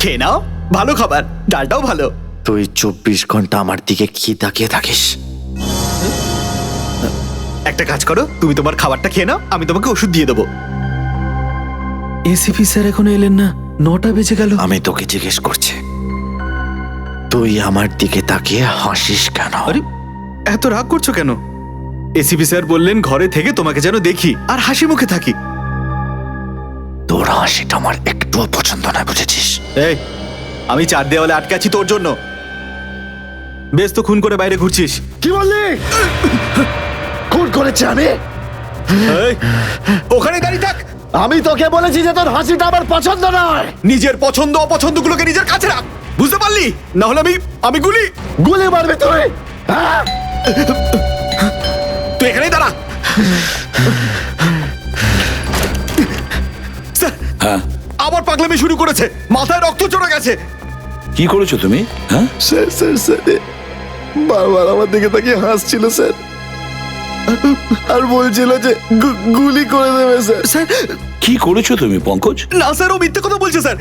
খেয়ে নাও, ভালো খাবার, ডালটাও ভালো। তুই 24 ঘন্টা আমার দিকে কি তাকিয়ে থাকিস? একটা কাজ করো, তুমি তোমার খাবারটা খেয়ে নাও, আমি তোমাকে ওষুধ দিয়ে দেবো। এসিপি স্যার এখনো এলেন না, 9টা বেজে গেল। আমি তোকে জিজ্ঞেস করছি, তুই আমার দিকে তাকিয়ে হাসিস কেন? আরে এত রাগ করছো কেন? এসিপি স্যার বললেন ঘরে থেকে তোমাকে যেন দেখি আর হাসি মুখে থাকি। তোর হাসিটা আমার একটুও পছন্দ নয়, বুঝেছিস? এই, আমি 4 দেওয়ালে আটকে আছি তোর জন্য। বেশ তো খুন করে বাইরে ঘুরছিস। কি বললি? খুন করেছে আমি? এই, ওখানে দাঁড়িয়ে থাক। আমি তোকে বলেছি যে তোর হাসিটা আমার পছন্দ নয়। নিজের পছন্দ অপছন্দগুলোকে নিজের কাছে রাখ, বুঝতে পারলি? না হলে আমি গুলি মারবে তুই? হ্যাঁ? তুই এখানেই দাঁড়া। স্যার, আবার পাগলামি শুরু করেছে, মাথায় রক্ত চড়ে গেছে। কি করেছো তুমি? হ্যাঁ, স্যার স্যার স্যার বারবার আমার দিকে তাকিয়ে হাসছিল স্যার, আর বলছিল যে গুলি করে দেবে স্যার। স্যার, কি করেছো তুমি পঙ্কজ? না স্যার, ও মিথ্যে কথা বলছে স্যার।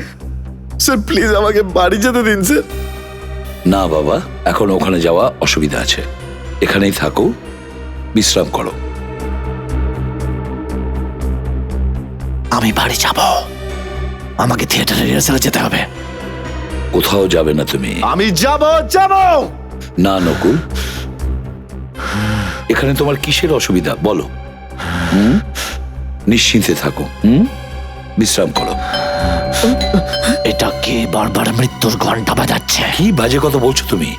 স্যার প্লিজ আমাকে বাড়ি যেতে দিন স্যার। না বাবা, এখন ওখানে যাওয়া অসুবিধা আছে, এখানেই থাকো, বিশ্রাম করো। আমি বাড়ি যাব, আমাকে থিয়েটারে রিহার্সালে যেতে হবে। কোথাও যাবে না তুমি। আমি যাব। না নকুল, এখানে তোমার কিসের অসুবিধা বলো? নিশ্চিন্তে থাকো, বিশ্রাম করো। এটা কে বারবার মৃত্যুর ঘন্টা বাজাচ্ছে? কি বাজে কথা বলছো তুমি?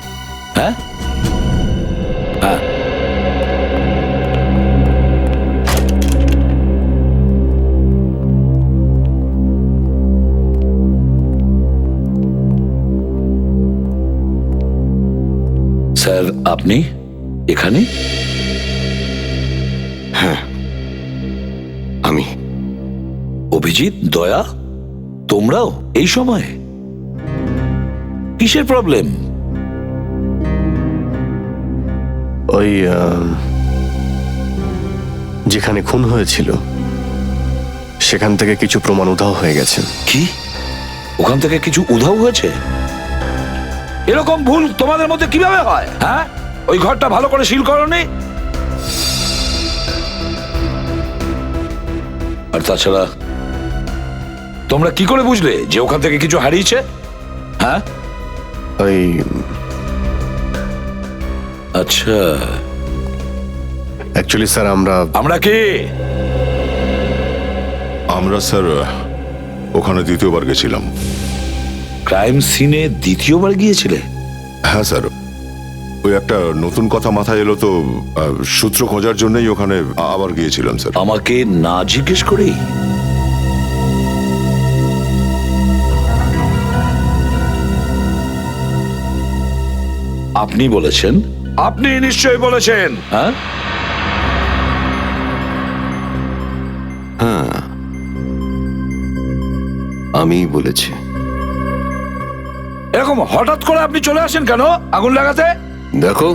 হ্যাঁ হ্যাঁ, স্যার আপনি এখানে? আমি অভিজিৎ, দয়া, তোমরাও এই সময়? কিসের প্রবলেম? ওই যেখানে খুন হয়েছিল সেখান থেকে কিছু প্রমাণ উধাও হয়ে গেছে। কি? ওখান থেকে কিছু উধাও হয়েছে? এরকম ভুল তোমাদের মধ্যে কিভাবে হয়? হ্যাঁ, ওই ঘরটা ভালো করে সিল করোনি? আর তাছাড়া তোমরা কি করে বুঝলে যে ওখান থেকে কিছু হারিয়েছে? হ্যাঁ, ওই আচ্ছা, অ্যাকচুয়ালি স্যার আমরা কে? আমরা স্যার ওখানে দ্বিতীয়বার গেছিলাম। ক্রাইম সিনে দ্বিতীয়বার গিয়েছিলে? হ্যাঁ স্যার, ওই একটা নতুন কথা মাথায় এলো তো, সূত্র খোঁজার জন্যই ওখানে আবার গিয়েছিলাম স্যার। আমাকে না জিজ্ঞেস করেই? আপনি বলেছেন? আপনি নিশ্চয়ই বলেছেন। হ্যাঁ, আমি বলেছি। এরকম হঠাৎ করে আপনি চলে আসেন কেন আগুন লাগাতে? দেখো,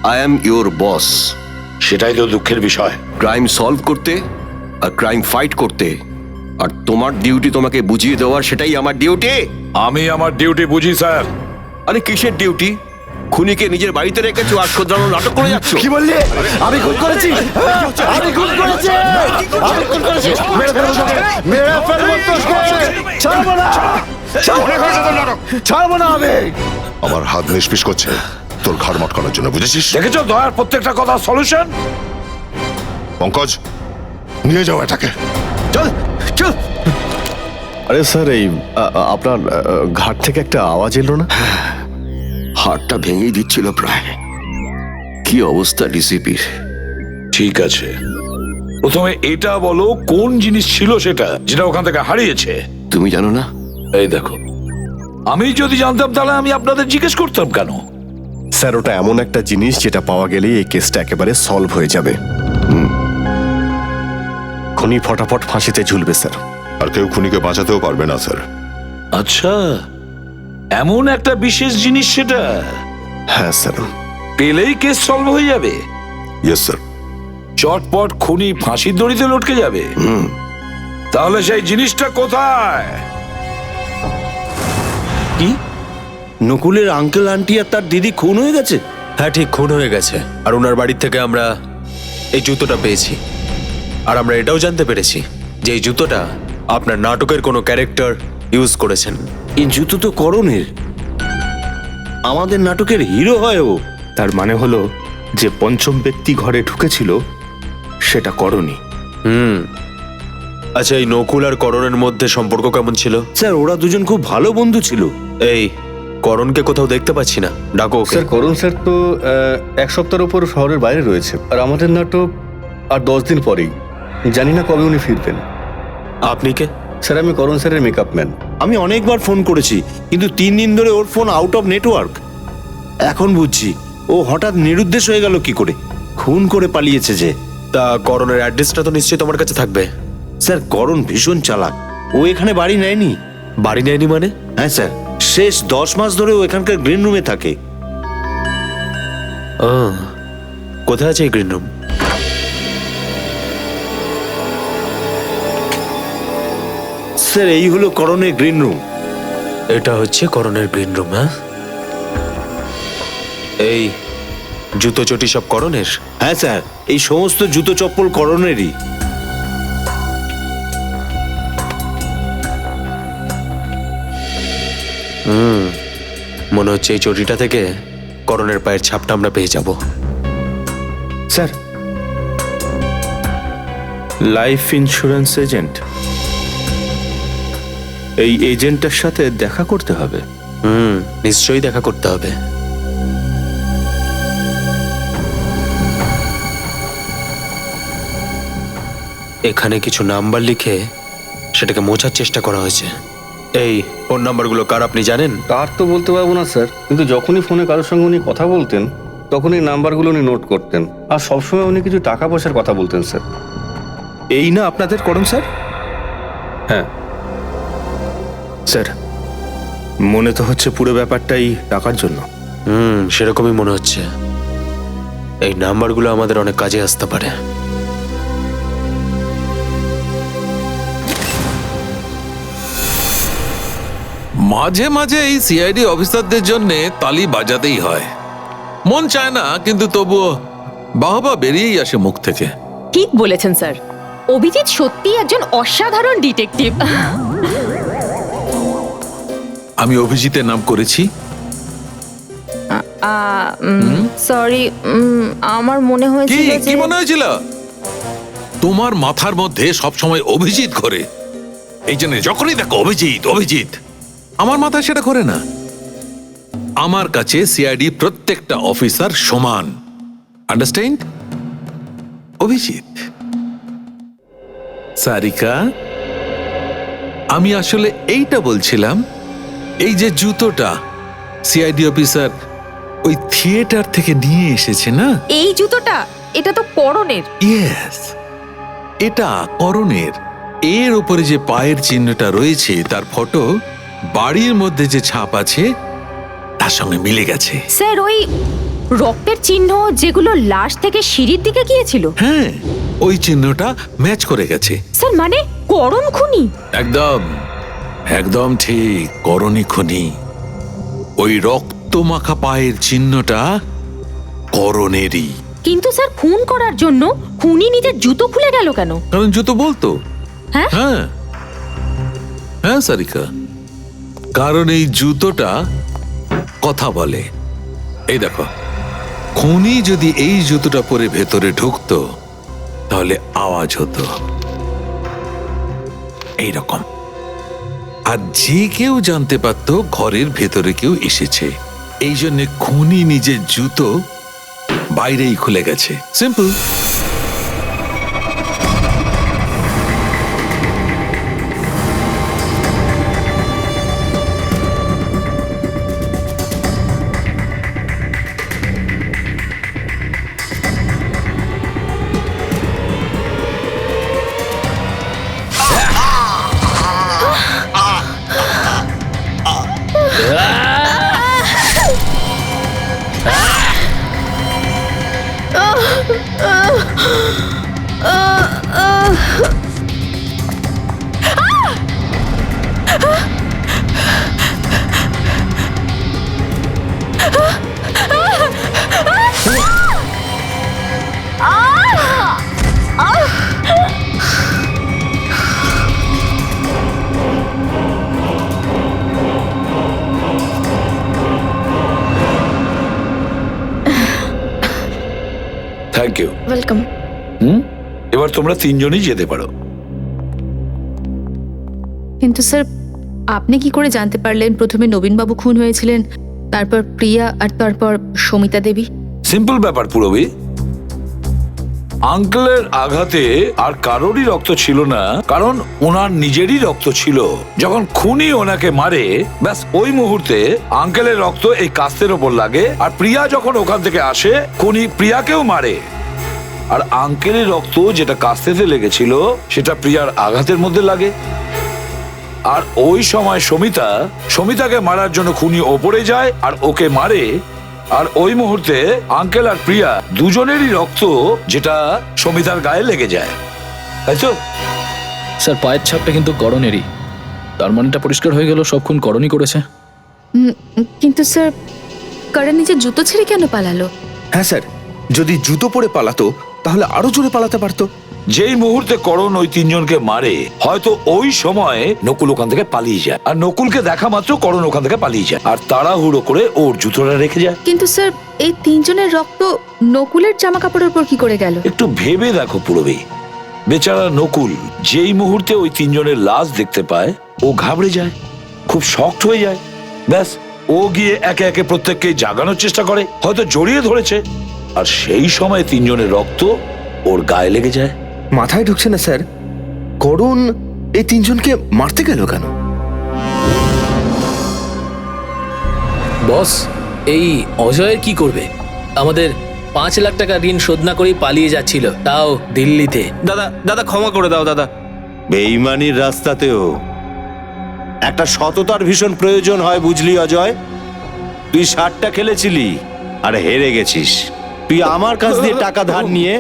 আই অ্যাম ইউর বস। সেটাই তো দুঃখের বিষয়। ক্রাইম সলভ করতে আর ক্রাইম ফাইট করতে, আর তোমার ডিউটি তোমাকে বুঝিয়ে দেওয়ার, সেটাই আমার ডিউটি। আমি আমার ডিউটি বুঝি স্যার। আরে কিসের ডিউটি? খুনিকে নিজের বাড়িতে রেখেছো আর শোধরানোর নাটক করে যাচ্ছ। কি বললি? আমি খুন করেছি? আমি খুন করেছি? আমি খুন করেছি? মেরে ফেলবো তোকে, মেরে ফেলবো তোকে। ছাড়বো না, ছাড়বো না আমি। আমার হাত নিষ্পিস করছে তোর ঘাড় মটকানোর জন্য, বুঝেছিস? দেখেছো দয়ার প্রত্যেকটা কথা সলিউশন? পঙ্কজ, নিয়ে যাও এটাকে। চল চল। আরে স্যার, এই আপনার ঘাট থেকে একটা আওয়াজ এলো না? হাড়টা ভেঙেই দিচ্ছিল প্রায়। কি অবস্থা ডিসিপির? ঠিক আছে, প্রথমে এটা বলো কোন জিনিস ছিল সেটা যেটা ওখান থেকে হারিয়েছে? তুমি জানো না? এই দেখো, আমি যদি জানতাম তাহলে আমি আপনাদের জিজ্ঞেস করতাম কেন? স্যার, ওটা এমন একটা জিনিস যেটা পাওয়া গেলেই এই কেসটা একেবারে সলভ হয়ে যাবে। খুনি ফটাফট ফাঁসিতে ঝুলবে স্যার। আর কেউ খুনিকে বাঁচাতেও পারবে না স্যার। আচ্ছা, এমন একটা বিশেষ জিনিস সেটা? হ্যাঁ স্যার। পেলেই কেস সলভ হয়ে যাবে? Yes sir. চটপট খুনি ফাঁসির দড়িতে লটকে যাবে? তাহলে সেই জিনিসটা কোথায়? কি নকুলের আঙ্কেল আন্টি আর তার দিদি খুন হয়ে গেছে? হ্যাঁ ঠিক খুন হয়ে গেছে। আর ওনার বাড়ির থেকে আমরা এই জুতোটা পেয়েছি। আর আমরা এটাও জানতে পেরেছি যে এই জুতোটা আপনার নাটকের কোনো ক্যারেক্টার ইউজ করেছেন। এই জুতো তো করণের, আমাদের নাটকের হিরো হয় ও। তার মানে হলো যে পঞ্চম ব্যক্তি ঘরে ঢুকেছিল সেটা করনি। আচ্ছা, এই নকুল আর করণের মধ্যে সম্পর্ক কেমন ছিল? স্যার ওরা দুজন খুব ভালো বন্ধু ছিল। এই করণকে কোথাও দেখতে পাচ্ছি না, ডাকো ওকে। স্যার করণ স্যার তো এক সপ্তাহের উপর শহরের বাইরে রয়েছে, আর আমাদের নাটক আর 10 দিন পরেই। জানি না কবে উনি ফিরবেন। আপনি কে? স্যার আমি করণ স্যারের মেকআপ ম্যান। আমি অনেকবার ফোন করেছি, কিন্তু 3 দিন ধরে ওর ফোন আউট অফ নেটওয়ার্ক। এখন বুঝছি ও হঠাৎ নিরুদ্দেশ হয়ে গেল কি করে। খুন করে পালিয়েছে যে। তা করণের অ্যাড্রেসটা তো নিশ্চয়ই তোমার কাছে থাকবে। স্যার করণ ভীষণ চালাক, ও এখানে বাড়ি নেয়নি। বাড়ি নেয়নি মানে? হ্যাঁ স্যার, শেষ 10 মাস ধরে ও এখানকার গ্রিন রুমে থাকে। কোথায় আছে এই গ্রিন রুম? স্যার এই হলো করণের গ্রিন রুম। এটা হচ্ছে করণের গ্রিন রুম। হ্যাঁ, এই জুতো চটি সব করণের? হ্যাঁ স্যার, এই সমস্ত জুতো চপ্পল করণেরই। মনে হচ্ছে এই চটিটা থেকে করণের পায়ের ছাপটা আমরা পেয়ে যাব। স্যার লাইফ ইন্স্যুরেন্স এজেন্ট, এই এজেন্টের সাথে দেখা করতে হবে। নিশ্চয়ই দেখা করতে হবে। এখানে কিছু নাম্বার লিখে সেটাকে মোছার চেষ্টা করা হয়েছে। এই ফোন নাম্বারগুলো কার আপনি জানেন? তার তো বলতে পারবো না স্যার, কিন্তু যখনই ফোনে কারোর সঙ্গে উনি কথা বলতেন তখন এই নাম্বারগুলো উনি নোট করতেন, আর সবসময় উনি কিছু টাকা পয়সার কথা বলতেন স্যার। এই না আপনাদের করণ স্যার? হ্যাঁ স্যার, মনে তো হচ্ছে পুরো ব্যাপারটাই টাকার জন্য। সেরকমই মনে হচ্ছে। এই নাম্বারগুলো আমাদের অনেক কাজে আসতে পারে। মাঝে মাঝে এই সিআইডি অফিসারদের জন্য তালি বাজাতেই হয়। মন চায় না, কিন্তু তবুও বাহবা বেরিয়েই আসে মুখ থেকে। ঠিক বলেছেন স্যার, অভিজিৎ সত্যিই একজন অসাধারণ ডিটেকটিভ। আমি অভিজিতের নাম করেছি। সরি, আমার মনে কি হয়েছিল কি মনে হয়েছিল? তোমার মাথার মধ্যে সবসময় অভিজিৎ ঘোরে। এই জন্য যখনই দেখো অভিজিৎ অভিজিৎ, আমার মাথায় সেটা ঘোরে না। আমার কাছে সিআইডি প্রত্যেকটা অফিসার সমান। আন্ডারস্ট্যান্ড? অভিজিৎ, সারিকা, আমি আসলে এইটা বলছিলাম, এই যে জুতোটা সিআইডি অফিসার ওই থিয়েটার থেকে নিয়ে এসেছে না, এই জুতোটা, এটা তো করণের। ইয়েস, এটা করণের। এর উপরে যে পায়ের চিহ্নটা রয়েছে তার ফটো বাড়ির মধ্যে যে ছাপ আছে তার সঙ্গে মিলে গেছে। স্যার ওই রক্তের চিহ্ন যেগুলো লাশ থেকে সিঁড়ির দিকে গিয়েছিল, হ্যাঁ, ওই চিহ্নটা ম্যাচ করে গেছে। স্যার মানে করণ খুনি? একদম একদম ঠিক, করণী খুনি। ওই রক্ত মাখা পায়ের চিহ্নটা করণেরই। কিন্তু স্যার খুন করার জন্য খুনি নিজের জুতো খুলে গেল কেন? কারণ জুতো বলতো। হ্যাঁ হ্যাঁ হ্যাঁ সারিকা, কারণ এই জুতোটা কথা বলে। এই দেখো, খুনি যদি এই জুতোটা পরে ভেতরে ঢুকতো তাহলে আওয়াজ হতো এইরকম, আর যে কেউ জানতে পারতো ঘরের ভেতরে কেউ এসেছে। এই জন্য খুনি নিজের জুতো বাইরেই খুলে গেছে। সিম্পল। Thank you. ওয়েলকাম। এবার তোমরা তিনজনই যেতে পারো। কিন্তু স্যার, আপনি কি করে জানতে পারলেন প্রথমে নবীনবাবু খুন হয়েছিলেন, তারপর প্রিয়া, আর তারপর সমিতা দেবী? সিম্পল ব্যাপার পুরবি। আঙ্কেলের আঘাতে আর কারোরই রক্ত ছিল না, কারণ ওনার নিজেরই রক্ত ছিল। যখন খুনি ওনাকে মারে, ব্যাস ওই মুহূর্তে আঙ্কেলের রক্ত এই কাস্তের ওপর লাগে, আর প্রিয়া যখন ওখান থেকে আসে, খুনি প্রিয়াকেও মারে। আর আঙ্কেলের রক্ত যেটা কাস্তেতে লেগেছিল সেটা প্রিয়ার আঘাতের মধ্যে লাগে। আর ওই সময় সমিতাকে মারার জন্য খুনি ওপরে যায় আর ওকে মারে। আর ওই মুহূর্তে আঙ্কেল আর প্রিয়া দুজনেরই রক্ত যেটা সমিতার গায়ে লেগে যায়, তাই তো? স্যার, পায়ের ছাপটা কিন্তু করণেরই, তার মানেটা পরিষ্কার হয়ে গেল সব খুন করণই করেছে। কিন্তু স্যার, করণ নিজের জুতো ছেড়ে কেন পালালো? হ্যাঁ স্যার, যদি জুতো পরে পালাতো তাহলে আরো জোরে পালাতে পারতো। যেই মুহূর্তে করণ ওই তিনজনকে মারে, হয়তো ওই সময় নকুল ওখান থেকে পালিয়ে যায়, আর নকুলকে দেখা মাত্র করণ ওখান থেকে পালিয়ে যায়, আর তাড়াহুড়ো করে ওর জুতোটা রেখে যায়। কিন্তু স্যার, এই তিনজনের রক্ত নকুলের জামা কাপড়ের উপর কি করে গেল? একটু ভেবে দেখো পুরবী। বেচারা নকুল যেই মুহূর্তে ওই তিনজনের লাশ দেখতে পায়, ও ঘাবড়ে যায়, খুব শক্ট হয়ে যায়। ব্যাস, ও গিয়ে একে একে প্রত্যেককে জাগানোর চেষ্টা করে, হয়তো জড়িয়ে ধরেছে, আর সেই সময় তিনজনের রক্ত ওর গায়ে লেগে যায়। মাথায় ঢুকছে না স্যার, করণ এই তিনজনকে মারতে গেল কেন? বস, এই অজয়ের কি করবে? আমাদের 5 লাখ টাকা ঋণ শোধ না করেই পালিয়ে যাচ্ছিল, তাও দিল্লিতে। দাদা ক্ষমা করে দাও দাদা। বেইমানির রাস্তাতেও একটা সততার ভীষণ প্রয়োজন হয়, বুঝলি অজয়? তুই 60টা খেলেছিলি আর হেরে গেছিস। তুই আমার কাছ দিয়ে টাকা ধার নিয়ে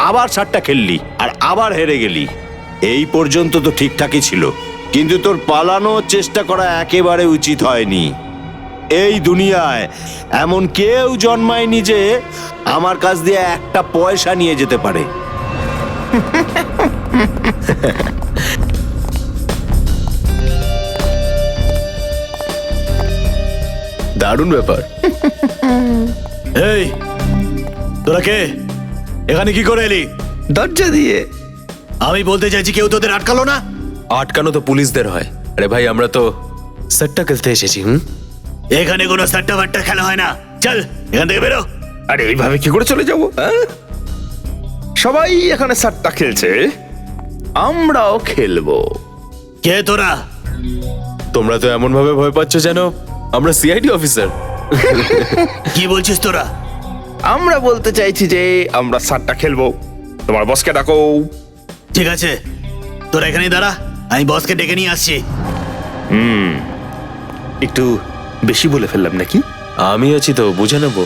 আবার 60টা খেললি আর আবার হেরে গেলি। এই পর্যন্ত তো ঠিকঠাকই ছিল, কিন্তু তোর পালানোর চেষ্টা করা একেবারে উচিত হয়নি। এই দুনিয়ায় এমন কেউ জন্মায়নি যে আমার কাছ দিয়ে একটা পয়সা নিয়ে যেতে পারে। দারুণ ব্যাপার। এই তোরা কে? এখানে কি করে এলি? দরজা দিয়ে। আমি বলতে চাইছি, কেউ তোদের আটকালো না? আটকানো তো পুলিশদের হয়। আরে ভাই, আমরা তো সেটটা খেলতে এসেছি। এখানে কোনো সাট্টা বাট্টা খেলা হয় না। চল এখান থেকে বেরো। আরে এইভাবে কি করে চলে যাবো? সবাই এখানে 60টা খেলছে, আমরাও খেলবো। কে তোরা? তোমরা তো এমন ভাবে ভয় পাচ্ছ যেন আমরা সিআইডি অফিসার। কি বলছিস তোরা? আমরা বলতে চাইছি যে আমরা 60টা খেলবো। তোমার বসকে ডাকো। ঠিক আছে, তোরা এখানে দাঁড়া, আমি বসকে ডেকে নিয়ে আসছি। একটু বেশি বলে ফেললাম নাকি? আমি আছি তো, বুঝে নেবো।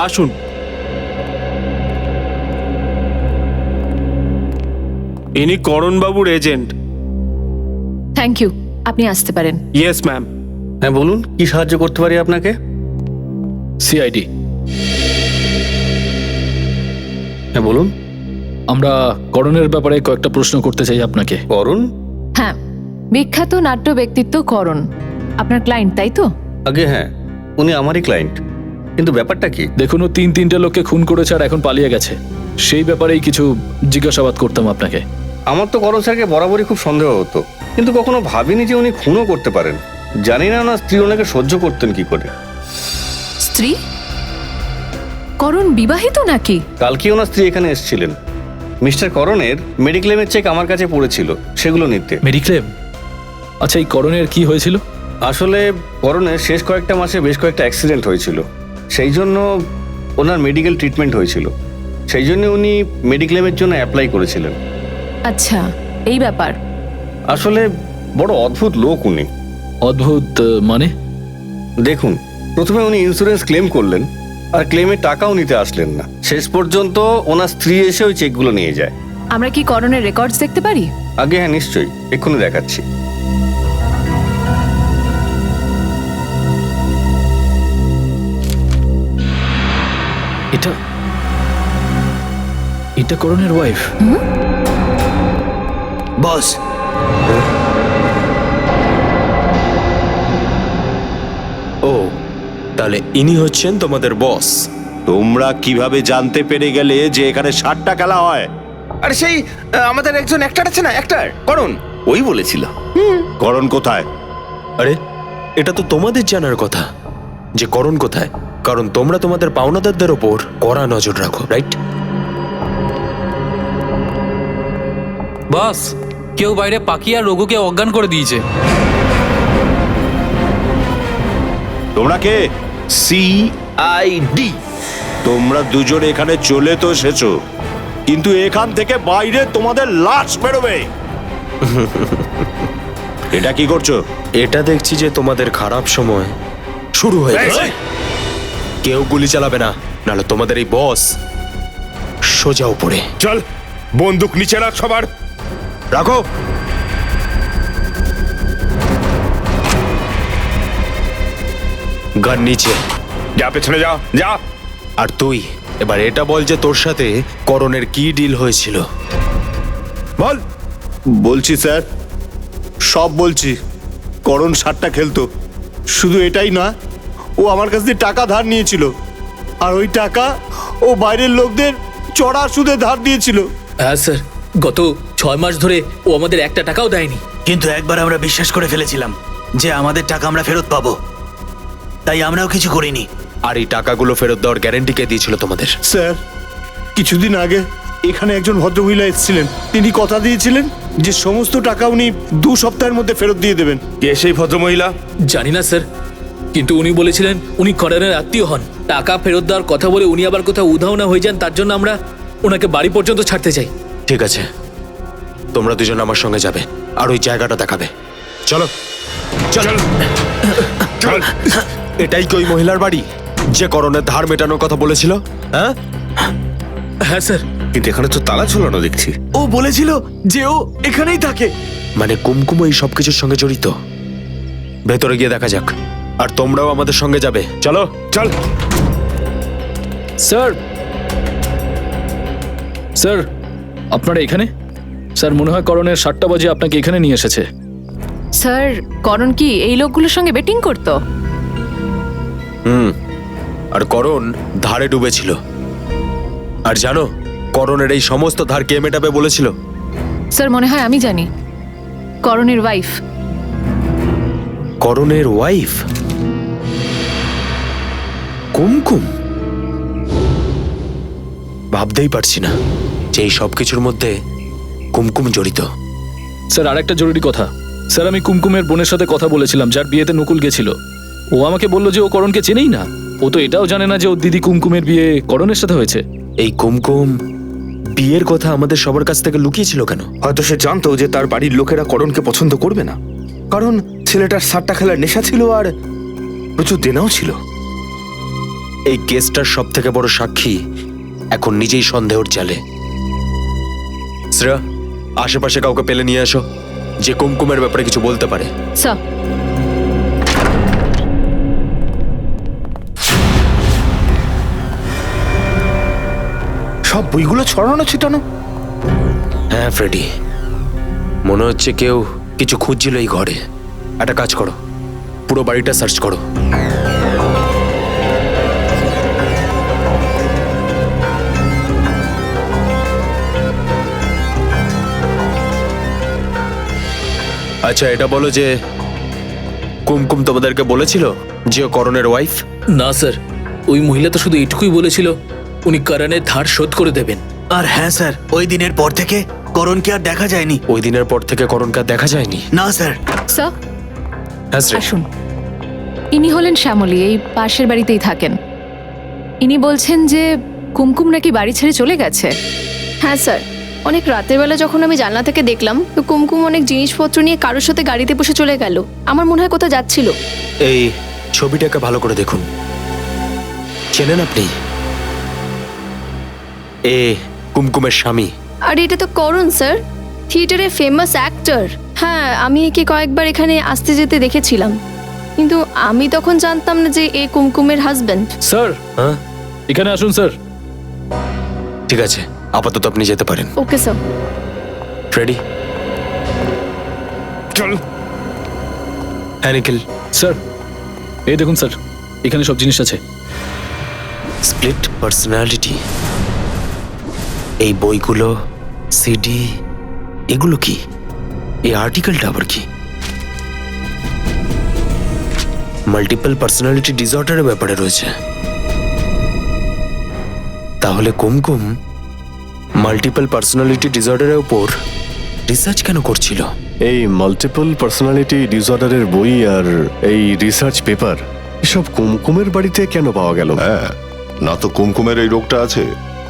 আসুন। ইনি করণবাবুর এজেন্ট। থ্যাংক ইউ, আপনি আসতে পারেন। Yes ma'am. হ্যাঁ বলুন, কি সাহায্য করতে পারি আপনাকে? সিআইডি, হ্যাঁ বলুন। আমরা করণের ব্যাপারে কয়েকটা প্রশ্ন করতে চাই আপনাকে। করুন। হ্যাঁ, বিখ্যাত নাট্য ব্যক্তিত্ব করণ আপনার ক্লায়েন্ট, তাই তো? আগে হ্যাঁ, উনি আমারই ক্লায়েন্ট। কিন্তু ব্যাপারটা কি? দেখুন, ও 3-3টে লোককে খুন করেছে আর এখন পালিয়ে গেছে। সেই ব্যাপারেই কিছু জিজ্ঞাসাবাদ করতাম আপনাকে। আমার তো করণ স্যারকে বরাবরই খুব সন্দেহ হতো, কিন্তু কখনো ভাবিনি যে উনি খুনও করতে পারেন। জানি না ওনার স্ত্রী ওনাকে সহ্য করতেন কি করে। স্ত্রী? করণ বিবাহিত নাকি? কালকে ওনার স্ত্রী এখানে এসেছিলেন। মিস্টার করণের মেডিক্লেমের চেক আমার কাছে পড়েছিল, সেগুলো নিতে। মেডিক্লেম? আচ্ছা, এই করণের কি হয়েছিল? আসলে করণের শেষ কয়েকটা মাসে বেশ কয়েকটা অ্যাক্সিডেন্ট হয়েছিল, সেই জন্য ওনার মেডিকেল ট্রিটমেন্ট হয়েছিল। সেই জন্য উনি মেডিক্লেমের জন্য অ্যাপ্লাই করেছিলেন। আচ্ছা, এই ব্যাপার। আসলে বড় অদ্ভুত লোক উনি। অদ্ভুত মানে? দেখুন, প্রথমে উনি ইন্স্যুরেন্স ক্লেম করলেন, আর ক্লেমের টাকাও নিতে আসলেন না। শেষ পর্যন্ত ওনার স্ত্রী এসে ওই চেকগুলো নিয়ে যায়। আমরা কি করণের রেকর্ডস দেখতে পারি? আগে হ্যাঁ, নিশ্চয়ই, এক্ষুনি দেখাচ্ছি। এটা করণের ওয়াইফ? বস, ও, তাহলে ইনি হচ্ছেন তোমাদের বস। তোমরা কিভাবে জানতে পেরে গেলে যে এখানে 60টা খেলা হয়? আরে সেই আমাদের একজন অ্যাক্টর আছে না, অ্যাক্টর করণ, ওই বলেছিল। করণ কোথায়? আরে এটা তো তোমাদের জানার কথা যে করণ কোথায়, কারণ তোমরা তোমাদের পাওনাদারদের ওপর কড়া নজর রাখো, রাইট? বস, কেউ বাইরে পাকি আর রঘুকে অজ্ঞান করে দিয়েছে। তোমরা কে? CID। তোমরা দুজন এখানে চলে তো এসেছো, কিন্তু এখান থেকে বাইরে তোমাদের লাশ বেরোবে। এটা কি করছো? এটা দেখছি যে তোমাদের খারাপ সময় শুরু হয়ে গেছে। কেউ গুলি চালাবে না, নাহলে তোমাদের এই বস সোজা উপরে। চল, বন্দুক নিচে রাখ সবার। রাখো। গান নিচে। যা, পেছনে যা, যা। আর তুই এবার এটা বল যে তোর সাথে করণের কি ডিল হয়েছিল, বল। বলছি স্যার, সব বলছি। করণ 60টা খেলতো, শুধু এটাই না, ও আমার কাছ থেকে টাকা ধার নিয়েছিল, আর ওই টাকা ও বাইরের লোকদের চড়া সুদে ধার দিয়েছিল। হ্যাঁ স্যার, গত 6 মাস ধরে ও আমাদের একটা টাকাও দেয়নি। কিন্তু একবার আমরা বিশ্বাস করে ফেলেছিলাম যে আমাদের টাকা আমরা ফেরত পাবো, তাই আমরাও কিছু করিনি। আর এই টাকাগুলো ফেরত দেওয়ার গ্যারান্টি কে দিয়েছিল তোমাদের? স্যার, কিছুদিন আগে এখানে একজন ভদ্রমহিলা এসেছিলেন, তিনি কথা দিয়েছিলেন যে সমস্ত টাকা উনি 2 সপ্তাহের মধ্যে ফেরত দিয়ে দেবেন। কে সেই ভদ্রমহিলা? জানি না স্যার, কিন্তু উনি বলেছিলেন উনি করণের আত্মীয় হন। টাকা ফেরত দেওয়ার কথা বলে উনি আবার কোথাও উধাও না হয়ে যান, তার জন্য আমরা ওনাকে বাড়ি পর্যন্ত ছাড়তে চাই। ঠিক আছে, তোমরা দুজন আমার সঙ্গে যাবে আর ওই জায়গাটা দেখাবে। চলো চলো চল। এটাই কি ওই মহিলার বাড়ি যে করণের ধার মেটানোর কথা বলেছিল? হ্যাঁ হ্যাঁ স্যার। কিন্তু এখানে তো তালা ঝুলানো দেখছি। ও বলেছিল যে ও এখানেই থাকে। মানে কুমকুম এই সবকিছুর সঙ্গে জড়িত। ভেতরে গিয়ে দেখা যাক, আর তোমরাও আমাদের সঙ্গে যাবে। চলো চল। স্যার, স্যার আপনারা এখানে? স্যার মনে হয় করণের 60টা বাজে আপনাকে এখানে নিয়ে এসেছে। স্যার, করণ কি এই লোকগুলোর সঙ্গে বেটিং করতো? আর করণ ধারে ডুবেছিল। আর জানো করণের এই সমস্ত ধার কে মেটাবে বলেছিল? স্যার, মনে হয় আমি জানি, করণের ওয়াইফ। করণের ওয়াইফ কুমকুম? ভাবতেই পারছি না যে এই সব কিছুর মধ্যে কুমকুম জড়িত। স্যার আরেকটা জরুরি কথা। স্যার, আমি কুমকুমের বোনের সাথে কথা বলেছিলাম, যার বিয়েতে নকুল গেছিল। ও আমাকে বলল যে ও করণকে চেনেই না। ও তো এটাও জানে না যে ওর দিদি কুমকুমের বিয়ে করণের সাথে হয়েছে। এই কুমকুম বিয়ের কথা আমাদের সবার কাছ থেকে লুকিয়েছিল কেন? হয়তো সে জানতো যে তার বাড়ির লোকেরা করণকে পছন্দ করবে না, কারণ ছেলেটার 60টা খেলার নেশা ছিল আর প্রচুর দেনাও ছিল। এই কেসটার সব থেকে বড় সাক্ষী এখন নিজেই সন্দেহের জালে। শ্রেয়া, আশেপাশে কাউকে পেলে নিয়ে আসো যে কুমকুমের ব্যাপারে কিছু বলতে পারে। স্যার। সব বইগুলো ছড়ানো ছিটানো। হ্যাঁ ফ্রেডি, মনে হচ্ছে কেউ কিছু খুঁজছিল এই ঘরে। একটা কাজ করো, পুরো বাড়িটা সার্চ করো। আচ্ছা এটা বলো যে কুমকুম তোমাদেরকে বলেছিল যে ও করণের ওয়াইফ? না স্যার, ওই মহিলা তো শুধু এটুকুই বলেছিল উনি করণের ধার শোধ করে দেবেন। আর হ্যাঁ স্যার, ওই দিনের পর থেকে করণকে আর দেখা যায়নি। ওই দিনের পর থেকে করণকে আর দেখা যায়নি? না স্যার। স্যার, হ্যাঁ শ্রেয়া। আসুন। ইনি হলেন শ্যামলী, এই পাশের বাড়িতেই থাকেন। ইনি বলছেন যে কুমকুম নাকি বাড়ি ছেড়ে চলে গেছে। হ্যাঁ স্যার, অনেক রাতের বেলা যখন আমি জানলা থেকে দেখলাম তো কুমকুম অনেক জিনিসপত্র নিয়ে কারোর সাথে গাড়িতে বসে চলে গেল। আমার মনে হয় কোথাও যাচ্ছিল। এই ছবিটাকে ভালো করে দেখুন। চেনেন আপনি? এ কুমকুমের স্বামী। আর এটা তো করণ স্যার, থিয়েটারের ফেমাস অ্যাক্টর। হ্যাঁ, আমি একে কয়েকবার এখানে আসতে যেতে দেখেছিলাম, কিন্তু আমি তখন জানতাম না যে এ কুমকুমের হাজবেন্ড। স্যার, হ্যাঁ এখানে আসুন স্যার। ঠিক আছে, আপাতত আপনি যেতে পারেন। Okay sir. ফ্রেডি চল। হ্যাঁ নিখিল। স্যার, এই দেখুন স্যার, এখানে সব জিনিস আছে। স্প্লিট পার্সোনালিটি, এই বইগুলো, সিডি, এগুলো কি? এই আর্টিকেলটা আবার কি? মাল্টিপল পার্সোনালিটি ডিসঅর্ডারের ব্যাপারে রয়েছে। তাহলে কুমকুম মাল্টিপল পার্সোনালিটি ডিসঅর্ডারের উপর রিসার্চ কেন করছিল? এই মাল্টিপল পার্সোনালিটি ডিসঅর্ডারের বই আর এই রিসার্চ পেপার এসব কুমকুমের বাড়িতে কেন পাওয়া গেল? হ্যাঁ, না তো কুমকুমের এই রোগটা আছে,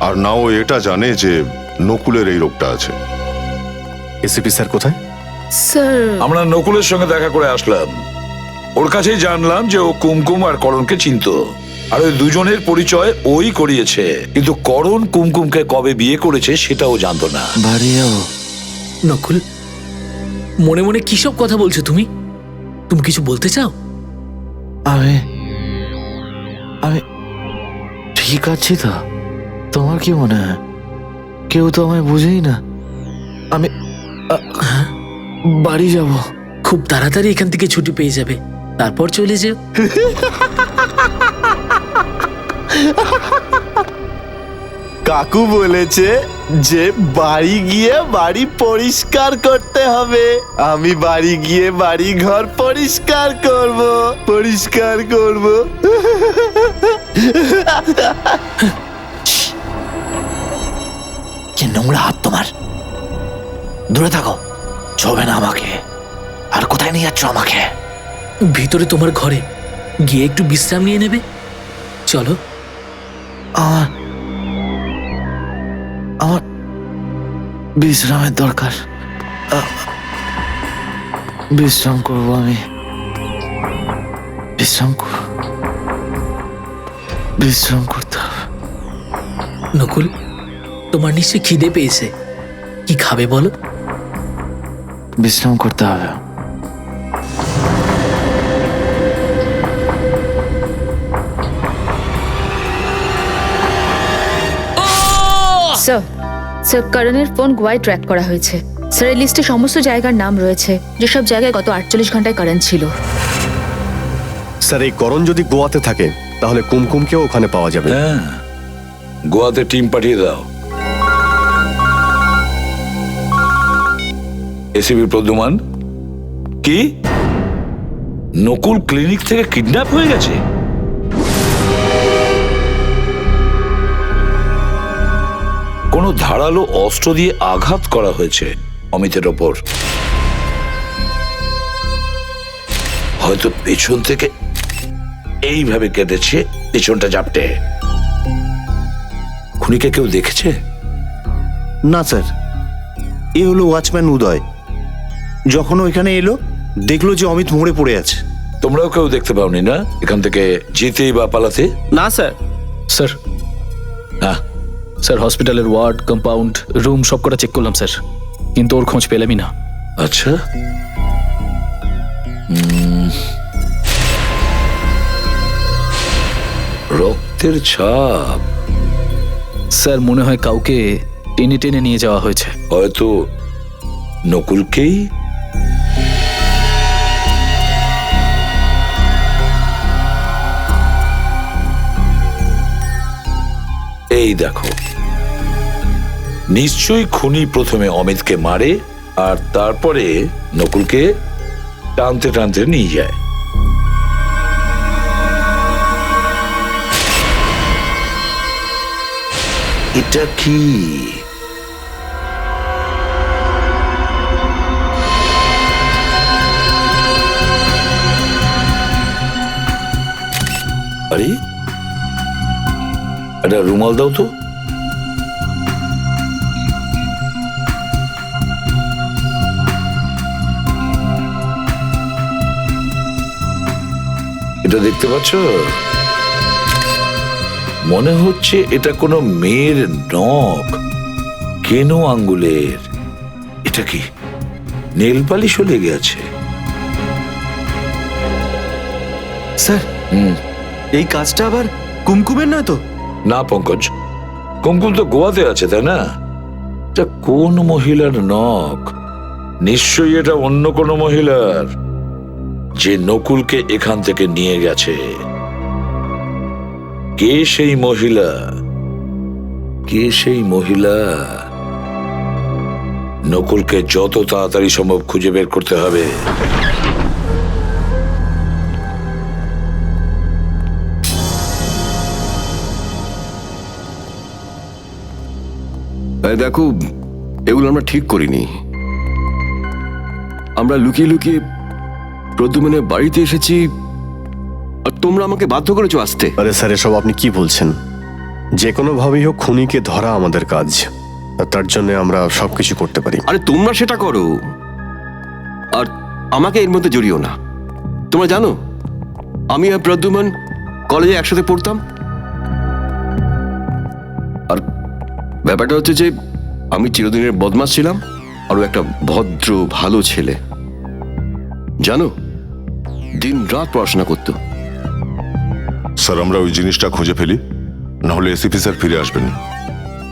আর না ও এটা জানে যে নকুলের এই রোগটা আছে। এসিপি স্যার কোথায়? স্যার আমরা নকুলের সঙ্গে দেখা করে আসলাম। ওর কাছেই জানলাম যে ও কুমকুম আর করণকে চিনতো, আর ওই দুজনের পরিচয় ওই করিয়েছে। কিন্তু করণ কুমকুমকে কবে বিয়ে করেছে সেটাও জানতো না। বাড়ি যাবো। নকুল, মনে মনে কি সব কথা বলছো তুমি? তুমি কিছু বলতে চাও? আমি ঠিক আছি তো? তোমার কি মনে হয়? কেউ তো আমায় বুঝেই না। আমি বাড়ি যাব। খুব তাড়াতাড়ি এখান থেকে ছুটি পেয়ে যাবে, তারপর চলে যেও। কাকু বলেছে যে বাড়ি গিয়ে বাড়ি পরিষ্কার করতে হবে। আমি বাড়ি গিয়ে বাড়ি ঘর পরিষ্কার করব। কি নোংরা হাত তোমার! দূরে থাকো, ছবে না আমাকে। আর কোথায় নিয়ে যাচ্ছ আমাকে? ভিতরে তোমার ঘরে গিয়ে একটু বিশ্রাম নিয়ে নেবে, চলো। আমার বিশ্রামের দরকার। বিশ্রাম করবো আমি। বিশ্রাম করতে হবে। নকুল, তোমার নিশ্চয়ই খিদে পেয়েছে, কি খাবে বলো? বিশ্রাম করতে হবে। স্যার করণের ফোন গোয়ায় ট্র্যাক করা হয়েছে। স্যার এই লিস্টে সমস্ত জায়গার নাম রয়েছে যেসব জায়গায় গত 48 ঘন্টায় কারেন্ট ছিল। স্যার এই করণ যদি গোয়াতে থাকে তাহলে কুমকুমকেও ওখানে পাওয়া যাবে। হ্যাঁ, গোয়াতে টিম পাঠিয়ে দাও। এসিবি প্রদ্যুমান, কি নকুল ক্লিনিক থেকে কিডন্যাপ হয়ে গেছে? কোনো ধারালো অস্ত্র দিয়ে আঘাত করা হয়েছে অমিতের ওপর। হয়তো পেছন থেকে এইভাবে কেটেছে, পেছনটা জাপটে। খুনিকে কেউ দেখেছে? না স্যার, এ হলো ওয়াচম্যান উদয়। যখন ও এখানে এলো দেখলো যে অমিত মরে পড়ে আছে। তোমরাও কেউ দেখতে পাওনি না এখান থেকে যেতেই বা পালাতে? না স্যার। স্যার না স্যার, হসপিটালের ওয়ার্ড, কম্পাউন্ড, রুম সব কটা চেক করলাম স্যার, কিন্তু ওর খোঁজ পেলামই না। আচ্ছা, রক্তের ছাপ। স্যার মনে হয় কাউকে টেনে টেনে নিয়ে যাওয়া হয়েছে। হয়তো নকুলকেই। এই দেখো, নিশ্চয়ই খুনি প্রথমে অমিতকে মারে আর তারপরে নকুলকে টানতে টানতে নিয়ে যায়। এটা কি? আরে একটা রুমাল দাও তো। এটা দেখতে পাচ্ছ? মনে হচ্ছে এটা কোনো মেয়ের নখ, কেনো আঙ্গুলের। এটা কি নেল পালিশও লেগে আছে? স্যার, এই কাজটা আবার কুমকুমের নয় তো? না পঙ্কজ, কুমকুম তো গোয়াতে আছে, তাই না? এটা কোন মহিলার নখ? নিশ্চয়ই এটা অন্য কোনো মহিলার, যে নকুলকে এখান থেকে নিয়ে গেছে। কে সেই মহিলা? কে সেই মহিলা? নকুলকে যত তাড়াতাড়ি সম্ভব খুঁজে বের করতে হবে। দেখো, এগুলো আমরা ঠিক করিনি। আমরা লুকিয়ে লুকিয়ে প্রদ্যুম্নের বাড়িতে এসেছি, আর তোমরা আমাকে বাধ্য করেছো আসতে। আরে স্যার, এসব আপনি কি বলছেন? যে কোনো ভাবেই হোক খুনিকে ধরা আমাদের কাজ, আর তার জন্য আমরা সবকিছু করতে পারি। আরে তোমরা সেটা করো, আর আমাকে এর মধ্যে জড়িও না। তোমরা জানো আমি আর প্রদ্যুম্ন কলেজে একসাথে পড়তাম, আর ব্যাপারটা হচ্ছে যে আমি চিরদিনের বদমাশ ছিলাম, আর ও একটা ভদ্র ভালো ছেলে। জানো, দিন রাত পড়াশোনা করতো। স্যার, আমরা ওই জিনিসটা খুঁজে ফেলি, না হলে এসিপি স্যার ফিরে আসবেন।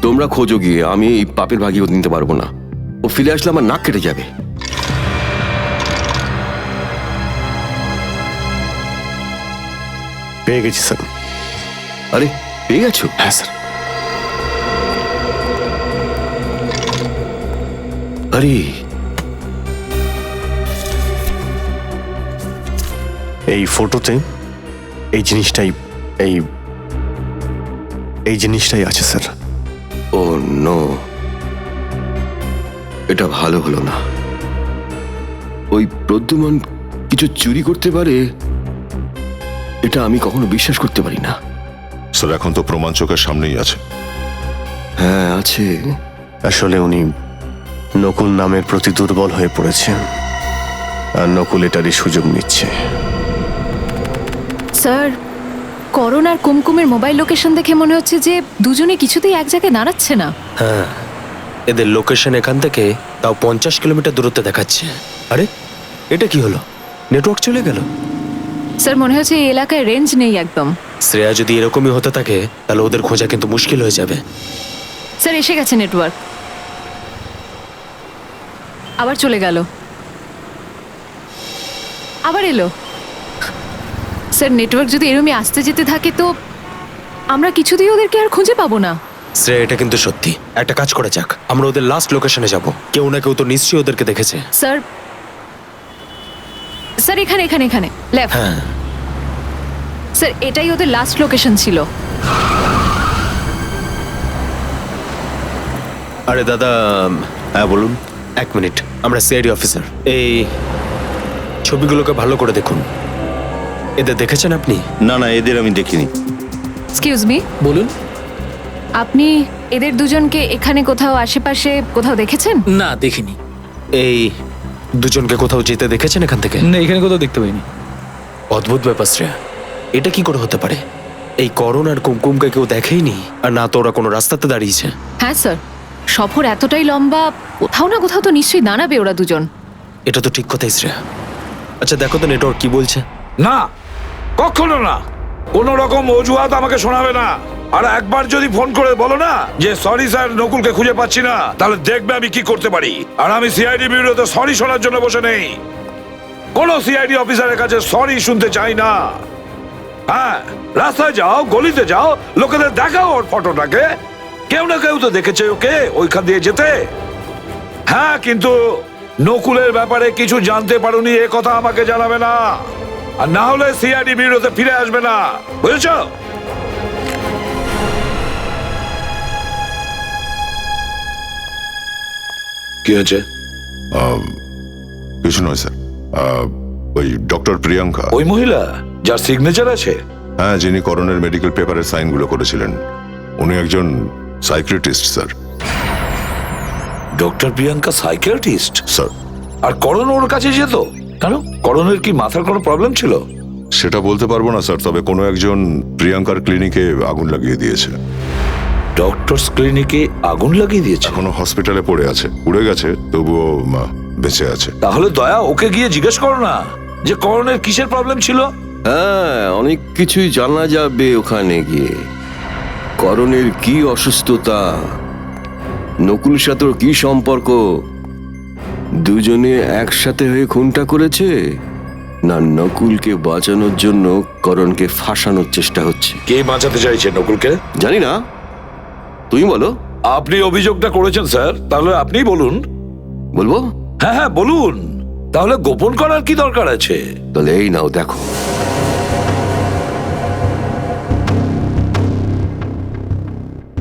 তোমরা খোঁজো গিয়ে, আমি এই পাপের ভাগিয়ে নিতে পারবো না। ও ফিরে আসলে আমার নাক কেটে যাবে। পেয়ে গেছি স্যার। আরে পেয়ে গেছো? হ্যাঁ স্যার। আরে এই ফটোতে এই জিনিসটাই এই জিনিসটাই আছে স্যার। ও নো, এটা ভালো হলো না। ওই প্রদ্যুম্ন কিছু চুরি করতে পারে, এটা আমি কখনো বিশ্বাস করতে পারি না। স্যার, এখন তো প্রমাণ চোখের সামনেই আছে। হ্যাঁ আছে। আসলে উনি নকুল নামের প্রতি দুর্বল হয়ে পড়েছে, আর নকুল এটারই সুযোগ নিচ্ছে। স্যার, করণ আর কুমকুমের মোবাইল লোকেশন দেখে মনে হচ্ছে যে দুজনে কিছুতেই এক জায়গায় দাঁড়াচ্ছে না। হ্যাঁ, এদের লোকেশন এখান থেকে তাও 50 কিলোমিটার দূরত্বে দেখাচ্ছে। আরে এটা কি হলো? নেটওয়ার্ক চলে গেল। স্যার, মনে হচ্ছে এই এলাকায় রেঞ্জ নেই একদম। শ্রেয়া যদি এরকমই হতে থাকে তাহলে ওদের খোঁজা কিন্তু মুশকিল হয়ে যাবে। স্যার, এসে গেছে নেটওয়ার্ক। আবার চলে গেল, আবার এলো। স্যার, নেটওয়ার্ক যদি এরমই আসতে যেতে থাকে তো আমরা কিছুতেই ওদেরকে আর খুঁজে পাবো না। শ্রেয়া, এটা কিন্তু সত্যি। একটা কাজ করে যাক, আমরা ওদের লাস্ট লোকেশনে যাব। কেউ না কেউ তো নিশ্চয়ই ওদেরকে দেখেছে। স্যার, স্যার এখানে এখানে এখানে লেফট। হ্যাঁ স্যার, এটাই ওদের লাস্ট লোকেশন ছিল। আরে দাদা, হ্যাঁ বলুন। 1 মিনিট, আমরা সিআইডি অফিসার। এই ছবিগুলোকে ভালো করে দেখুন। এদের দেখেছেন আপনি? না না, এদের আমি দেখিনি। এক্সকিউজ মি, বলুন। আপনি এদের দুজনকে এখানে কোথাও আশেপাশে কোথাও দেখেছেন? না, দেখিনি। এই দুজনকে কোথাও যেতে দেখেছেন এখান থেকে? না, এখানে কোথাও দেখতে পাইনি। অদ্ভুত ব্যাপার শ্রেয়া, এটা কি করে হতে পারে? এই করণ আর কুমকুমকে কেউ দেখেইনি, আর না তো ওরা কোনো রাস্তাতে দাঁড়িয়েছে। হ্যাঁ স্যার, সফর এতটাই লম্বা, কোথাও না কোথাও তো নিশ্চয়ই দাঁড়াবে ওরা দুজন। এটা তো ঠিক কথাই শ্রেয়া। আচ্ছা দেখো তো নেটওয়ার্ক কি বলছে। না, কখনো না। কোন রকম অজুহাত আমাকে শোনাবে না। আর একবার যদি ফোন করে বলো না যে সরি স্যার, নকুলকে খুঁজে পাচ্ছি না, তাহলে দেখবে আমি কি করতে পারি। আর আমি সিআইডি বিউরোতে সরি শোনার জন্য বসে নেই। কোন সিআইডি অফিসারের কাছে সরি শুনতে চাই না। হ্যাঁ, রাস্তায় যাও, গলিতে যাও, লোকেদের দেখাও ওর ফটোটাকে। কেউ না কেউ তো দেখেছে ওকে ওইখান দিয়ে যেতে। হ্যাঁ, কিন্তু নকুলের ব্যাপারে কিছু জানতে পারোনি এ কথা আমাকে জানাবে না, আর না হলে সিআইডি বিউরোতে ফিরে আসবে না, বুঝেছো? কি হয়েছে? কিছু নয় স্যার। ওই ডক্টর প্রিয়াঙ্কা, ওই মহিলা যার সিগনেচার আছে? হ্যাঁ, যিনি করণের মেডিকেল পেপারের সাইনগুলো করেছিলেন, উনি একজন psychiatrist sir. Doctor Priyanka psychiatrist? Sir. আর করণ ওর কাছে যেত কেন? করণের কি মাথার কোনো প্রবলেম ছিল? সেটা বলতে পারবো না স্যার, তবে কোনো একজন প্রিয়াঙ্কার ক্লিনিকে আগুন লাগিয়ে দিয়েছে। ডক্টরস ক্লিনিকে আগুন লাগিয়ে দিয়েছে? এখনো হসপিটালে পড়ে আছে, উড়ে গেছে, তবুও বেঁচে আছে। তাহলে দয়া ওকে গিয়ে জিজ্ঞেস করো না যে করণের কিসের প্রবলেম ছিল। হ্যাঁ, অনেক কিছুই জানা যাবে ওখানে গিয়ে। করণের কি অসুস্থতা, নকুলের সাথে ওর কি সম্পর্ক, দুজনে একসাথে হয়ে খুনটা করেছে না নকুলকে বাঁচানোর জন্য করণকে ফাঁসানোর চেষ্টা হচ্ছে। কে বাঁচাতে চাইছে নকুলকে? জানি না, তুমি বলো। আপনি অভিযোগটা করেছেন স্যার, তাহলে আপনি বলুন। বলবো? হ্যাঁ হ্যাঁ বলুন, তাহলে গোপন করার কি দরকার আছে? তাহলে এই নাও, দেখো।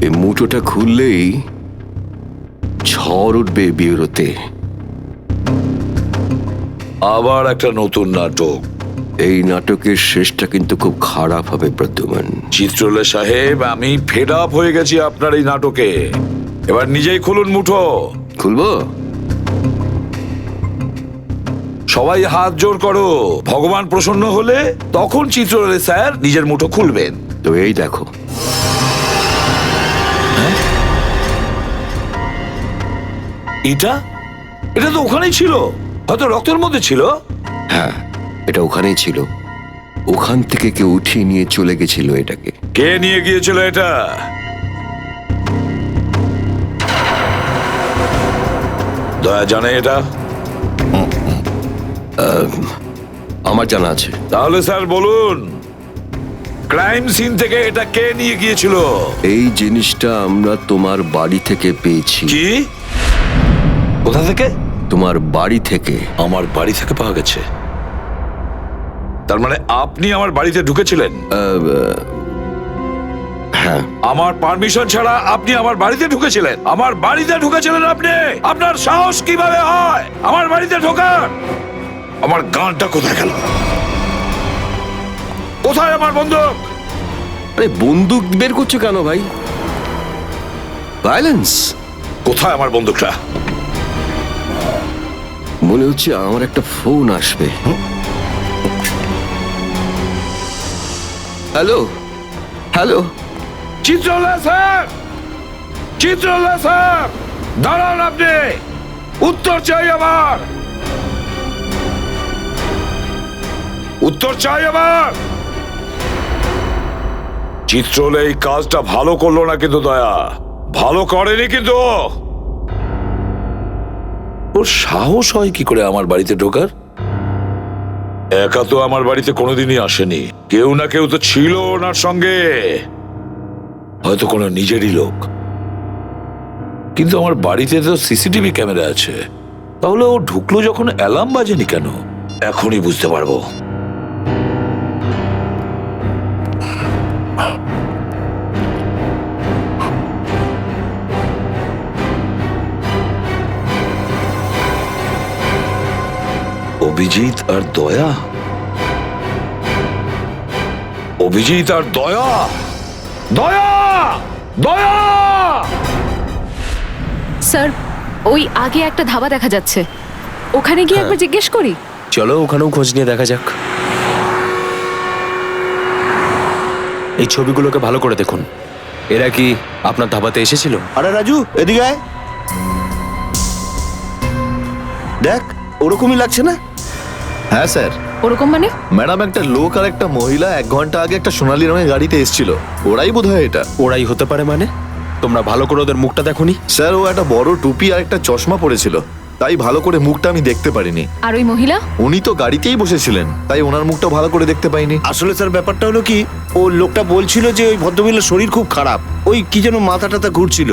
এই মুঠোটা খুললেই ঝড় উঠবে বিউরোতে। আবার একটা নতুন নাটক। এই নাটকের শেষটা কিন্তু খুব খারাপ হবে প্রদ্যুম্ন। চিত্রলে সাহেব, আমি ফেড আপ হয়ে গেছি আপনার এই নাটকে। এবার নিজেই খুলুন মুঠো। খুলবো? সবাই হাত জোর করো। ভগবান প্রসন্ন হলে তখন চিত্রলে স্যার নিজের মুঠো খুলবেন। তো এই দেখো। এটা এটা তো ওখানেই ছিল, হয়তো রক্তের মধ্যে ছিল। হ্যাঁ, এটা ওখানেই ছিল। ওখান থেকে কেউ উঠিয়ে নিয়ে চলে গেছিল এটাকে। কে নিয়ে গিয়েছিল এটা? দয়া জানে এটা? আমার জানা আছে। তাহলে স্যার বলুন, ক্রাইম সিন থেকে এটা কে নিয়ে গিয়েছিল? এই জিনিসটা আমরা তোমার বাড়ি থেকে পেয়েছি। কি? কোথা থেকে? তোমার বাড়ি থেকে। আমার বাড়ি থেকে পাওয়া গেছে? তার মানে আপনি আমার বাড়িতে ঢুকেছিলেন? হ্যাঁ। আমার পারমিশন ছাড়া আপনি আমার বাড়িতে ঢুকেছিলেন? আমার বাড়িতে ঢুকেছিলেন আপনি? আপনার সাহস কিভাবে হয় আমার বাড়িতে ঢোকার? আমার গানটা কোথায় গেল? কোথায় আমার বন্দুক? আরে বন্দুক বের করছো কেন ভাই? ভায়োলেন্স। কোথায় আমার বন্দুকটা? মনে হচ্ছে আমার একটা ফোন আসবে। হ্যালো হ্যালো, চিত্রলা স্যার, চিত্রলা স্যার, দাঁড়ান আপনি। উত্তর চাই আমার, উত্তর চাই আমার। চিত্রলে এই কাজটা ভালো করলো না কিন্তু দয়া, ভালো করেনি কিন্তু। ওর সাহস হয় কি করে আমার বাড়িতে ঢোকার? একা তো আমার বাড়িতে কোনোদিনই আসেনি, কেউ না কেউ তো ছিল ওনার সঙ্গে, হয়তো কোনো নিজেরই লোক। কিন্তু আমার বাড়িতে তো সিসিটিভি ক্যামেরা আছে, তাহলে ও ঢুকলো যখন অ্যালার্ম বাজেনি কেন? এখনই বুঝতে পারবো। অভিজিৎ আর দয়া, অভিজিৎ আর দয়া, দয়া, দয়া। স্যার, ওই আগে একটা ধাবা দেখা যাচ্ছে, ওখানে গিয়ে একবার জিজ্ঞেস করি। চলো ওখানেও খোঁজ নিয়ে দেখা যাক। এই ছবিগুলোকে ভালো করে দেখুন। এরা কি আপনার ধাবাতে এসেছিল? আরে রাজু, এদিকে আয়। দেখ, ওরকমই লাগছে না? হ্যাঁ স্যার। ওরকম মানে? ম্যাডাম, একটা লোক আর একটা মহিলা 1 ঘন্টা আগে একটা সোনালী রঙের গাড়িতে এসেছিল। ওরাই বোধহয় এটা। ওরাই হতে পারে মানে? তোমরা ভালো করে ওদের মুখটা দেখোনি? স্যার, ও একটা বড় টুপি আর একটা চশমা পরেছিল, তাই ভালো করে মুখটা আমি দেখতে পারিনি। আর ওই মহিলা? উনি তো গাড়িতেই বসেছিলেন, তাই ওনার মুখটা ভালো করে দেখতে পাইনি। আসলে স্যার ব্যাপারটা হলো কি, ও লোকটা বলছিল যে ওই ভদ্রমহিলার শরীর খুব খারাপ, ওই কি যেন মাথা টাথা ঘুরছিল,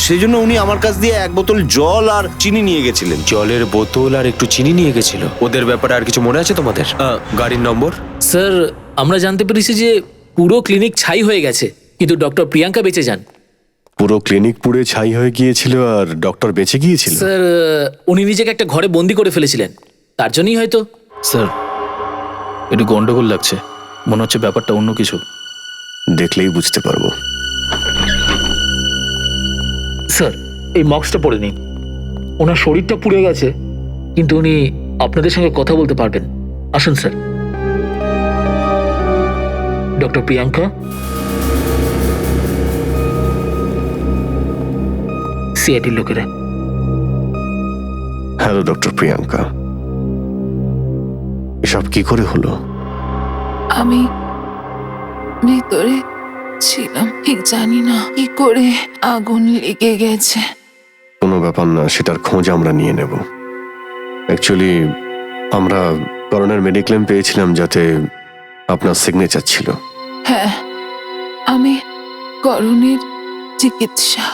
সেজন্য উনি আমার কাছ দিয়ে 1 বোতল জল আর চিনি নিয়ে গেছিলেন। জলের বোতল আর একটু চিনি নিয়ে গেছিল। ওদের ব্যাপারে আর কিছু মনে আছে তোমাদের? গাড়ির নম্বর? স্যার, আমরা জানতে পেরেছি যে পুরো ক্লিনিক ছাই হয়ে গেছে, কিন্তু ডক্টর প্রিয়াঙ্কা বেঁচে যান। পুরো ক্লিনিক পুড়ে ছাই হয়ে গিয়েছিল আর ডক্টর বেঁচে গিয়েছিল? স্যার, উনি নিজেকে একটা ঘরে বন্দি করে ফেলেছিলেন, তার জন্যই হয়তো। স্যার, একটু গন্ডগোল লাগছে, মনে হচ্ছে ব্যাপারটা অন্য কিছু। দেখলেই বুঝতে পারবো। স্যার, এই মাস্কটা পরে নিন। ওনার শরীরটা পুড়ে গেছে, কিন্তু উনি আপনাদের সঙ্গে কথা বলতে পারবেন। আসুন স্যার। ডক্টর প্রিয়াঙ্কা, সিআইডির লোকেরা। হ্যালো ডক্টর প্রিয়াঙ্কা, এসব কি করে হলো? আমি ভিতরে ছিলাম, ঠিক জানি না কি করে আগুন লেগে গেছে। কোনো ব্যাপার না, সেটার খোঁজ আমরা নিয়ে নেব। অ্যাকচুয়ালি আমরা করোনার মেডিক্লেম পেয়েছিলাম যাতে আপনার সিগনেচার ছিল। হ্যাঁ, আমি করণের চিকিৎসা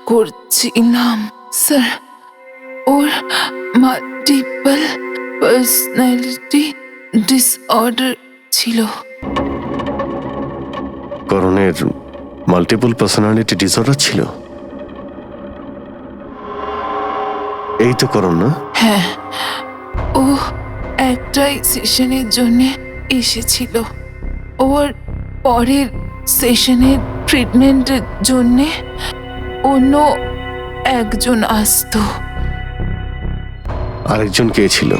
করছিলাম স্যার। ওর মাল্টিপল পার্সোনালিটি ডিসঅর্ডার ছিল। করণের মাল্টিপল পার্সোনালিটি ডিসঅর্ডার ছিল? এই তো করণ না? হ্যাঁ, ও একটাই সেশনের জন্য এসেছিল। ওর পরের সেশনের ট্রিটমেন্টের জন্যে অন্য একজন আসতো। আরেকজন কে ছিল?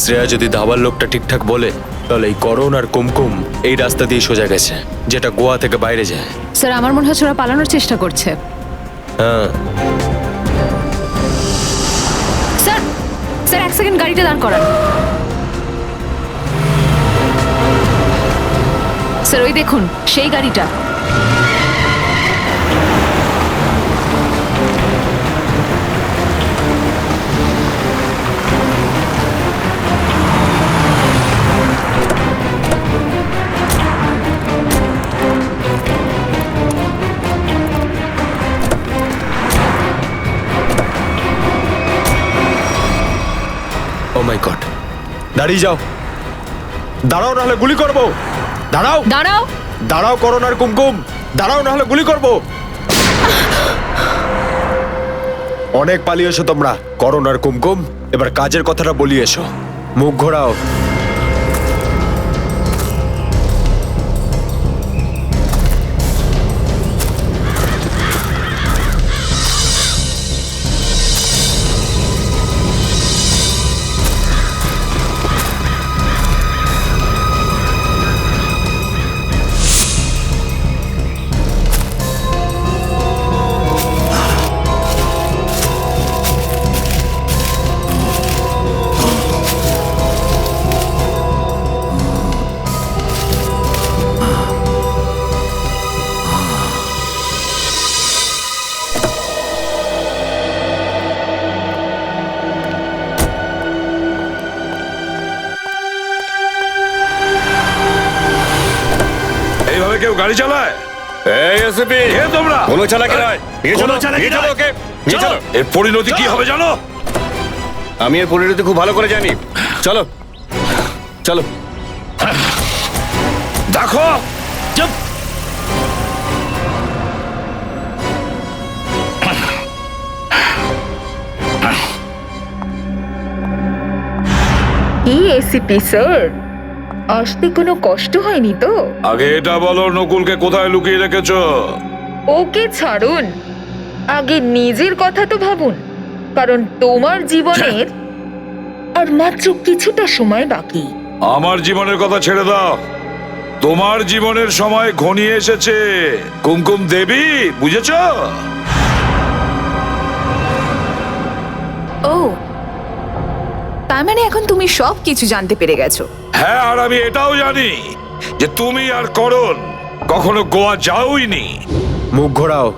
শ্রেয়া যদি ধাবার লোকটা ঠিকঠাক বলে তাহলে এই করণ আর কুমকুম এই রাস্তা দিয়ে সোজা গেছে, যেটা গোয়া থেকে বাইরে যায়। স্যার আমার মনে হচ্ছে ওরা পালানোর চেষ্টা করছে। হ্যাঁ, স্যার স্যার এক সেকেন্ড গাড়িটা দাঁড় করান। স্যার ওই দেখুন সেই গাড়িটা। ও মাই গড, দাঁড়িয়ে যাও, দাঁড়াও নাহলে গুলি করবো। দাঁড়াও দাঁড়াও দাঁড়াও করণ আর কুমকুম, দাঁড়াও নাহলে গুলি করবো। অনেক পালিয়েছো তোমরা করণ আর কুমকুম, এবার কাজের কথাটা বলি এসো। মুখ ঘোরাও। এইভাবে কেউ গাড়ি চালায়? এই এসপি, কে তোমরা? কোনো চালাকি নয়। নিয়ে চলো, নিয়ে চলো ওকে, নিয়ে চলো। এর পরিণতি কি হবে জানো? আমি এর পরিণতি খুব ভালো করে জানি। চলো চলো। দেখো, চুপ। কি এসিপি স্যার, আসতে কোনো কষ্ট হয়নি তো? আগে এটা বলো, নকুলকে কোথায় লুকিয়ে রেখেছো? ওকে ছাড়ুন, আগে নিজের কথা তো ভাবুন, কারণ তোমার জীবনের আর মাত্র কিছুটা সময় বাকি। আমার জীবনের কথা ছেড়ে দাও, তোমার জীবনের সময় ঘনিয়ে এসেছে কুমকুম দেবী, বুঝেছো? ও, তার মানে এখন তুমি সব কিছু জানতে পেরে গেছো। হ্যাঁ, আর আমি এটাও জানি যে তুমি আর করণ কখনো গোয়া যাওইনি। মুখ ঘোরাও।